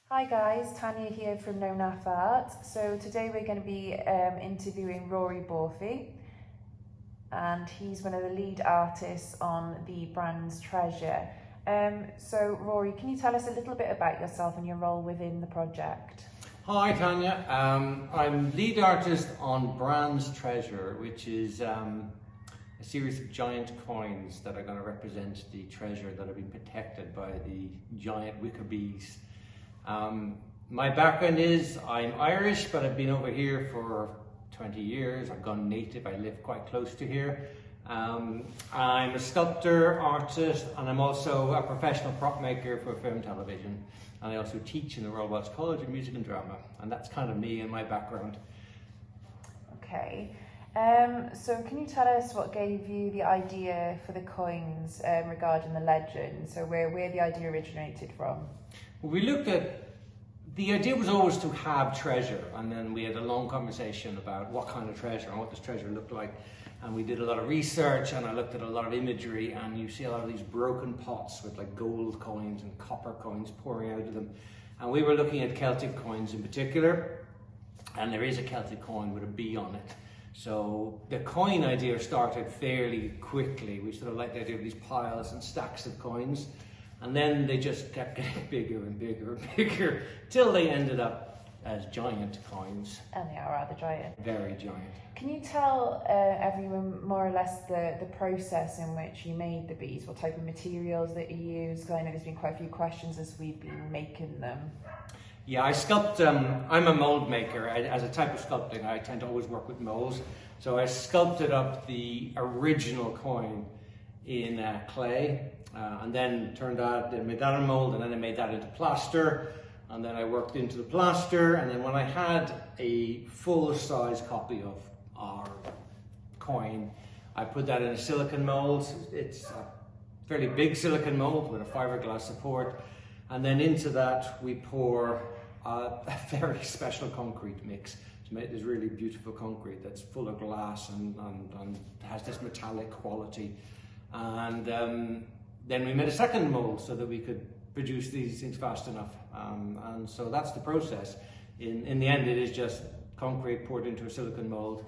Hi guys, Tania here from NONaffArt. So today we're going to be interviewing Rorie Brophy, and he's one of the lead artists on the Bran's Treasure. So Rorie, can you tell us a little bit about yourself and your role within the project? Hi Tanya, I'm lead artist on Bran's Treasure, which is a series of giant coins that are going to represent the treasure that have been protected by the giant wicker bees. My background is I'm Irish, but I've been over here for 20 years. I've gone native, I live quite close to here. I'm a sculptor, artist, and I'm also a professional prop maker for film and television. And I also teach in the Royal Welsh College of Music and Drama. And that's kind of me and my background. Okay. So can you tell us what gave you the idea for the coins regarding the legend? So where the idea originated from? Well, we looked at, the idea was always to have treasure, and then we had a long conversation about what kind of treasure and what this treasure looked like. And we did a lot of research, and I looked at a lot of imagery, and you see a lot of these broken pots with like gold coins and copper coins pouring out of them. And we were looking at Celtic coins in particular, and there is a Celtic coin with a bee on it. So the coin idea started fairly quickly. We sort of liked the idea of these piles and stacks of coins. And then they just kept getting bigger and bigger and bigger till they ended up as giant coins. And they are rather giant. Very giant. Can you tell everyone more or less the process in which you made the bees? What type of materials that you use? Because I know there's been quite a few questions as we've been making them. Yeah, I sculpt, I'm a mold maker. As a type of sculpting, I tend to always work with molds. So I sculpted up the original coin in clay, and then made that in mold, and then I made that into plaster, and then I worked into the plaster, and then when I had a full-size copy of our coin, I put that in a silicone mold. It's a fairly big silicone mold with a fiberglass support, and then into that we pour a very special concrete mix to make this really beautiful concrete that's full of glass and has this metallic quality. And then we made a second mold so that we could produce these things fast enough. And so that's the process. In the end, it is just concrete poured into a silicone mold.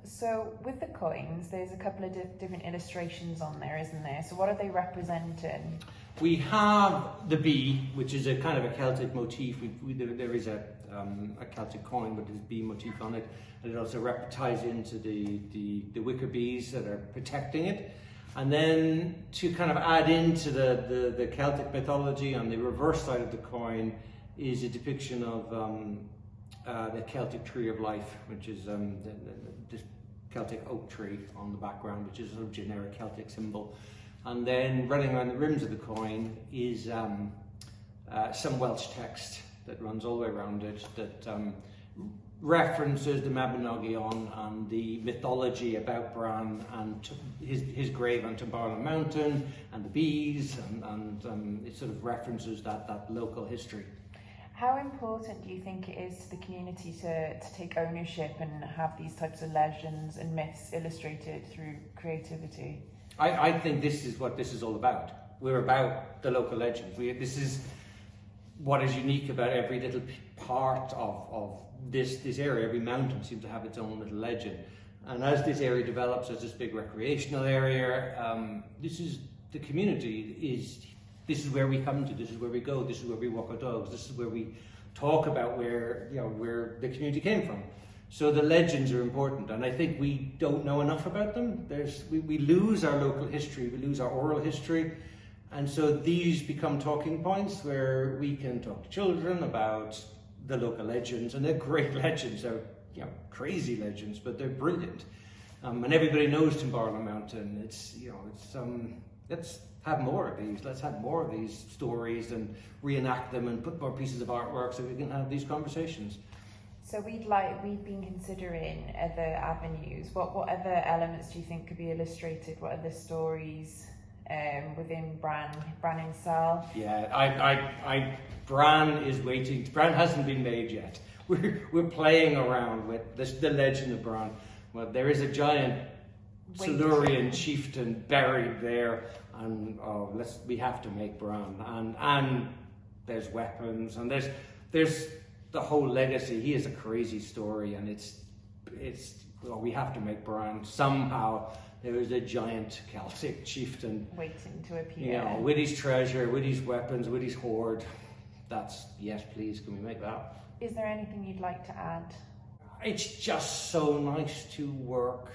So with the coins, there's a couple of different illustrations on there, isn't there? So what are they representing? We have the bee, which is a kind of a Celtic motif. There is a Celtic coin with this bee motif on it, and it also ties into the wicker bees that are protecting it. And then to kind of add into the Celtic mythology, on the reverse side of the coin is a depiction of the Celtic tree of life, which is this Celtic oak tree on the background, which is a sort of generic Celtic symbol. And then running around the rims of the coin is some Welsh text that runs all the way around it that references the Mabinogion and the mythology about Bran and his grave on Twmbarlwm mountain and the bees, and it sort of references that local history. How important do you think it is to the community to take ownership and have these types of legends and myths illustrated through creativity? I think this is what this is all about. We're about the local legends. This is what is unique about every little part of this area. Every mountain seems to have its own little legend. And as this area develops as this big recreational area, this is the community. This is where we come to, this is where we go, this is where we walk our dogs, this is where we talk about where the community came from. So the legends are important, and I think we don't know enough about them. We lose our local history, we lose our oral history, and so these become talking points where we can talk to children about the local legends, and they're great legends. They're crazy legends, but they're brilliant. And everybody knows Twmbarlwm mountain. Let's have more of these. Let's have more of these stories and reenact them and put more pieces of artwork so we can have these conversations. So we've been considering other avenues. What other elements do you think could be illustrated? What other stories within Bran himself? Yeah, Bran is waiting. Bran hasn't been made yet. We're playing around with the legend of Bran. Well, there is a giant Silurian chieftain buried there, and we have to make Bran. And there's weapons, and there's the whole legacy. He has a crazy story, and it's well, we have to make Bryan somehow. There was a giant Celtic chieftain waiting to appear. You know, with his treasure, with his weapons, with his hoard. That's, yes, please, can we make that? Is there anything you'd like to add? It's just so nice to work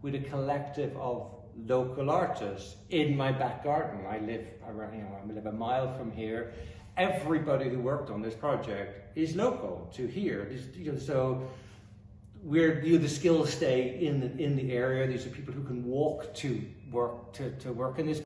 with a collective of local artists in my back garden. I live around, I live a mile from here. Everybody who worked on this project is local to here. So the skills stay in the area. These are people who can walk to work in this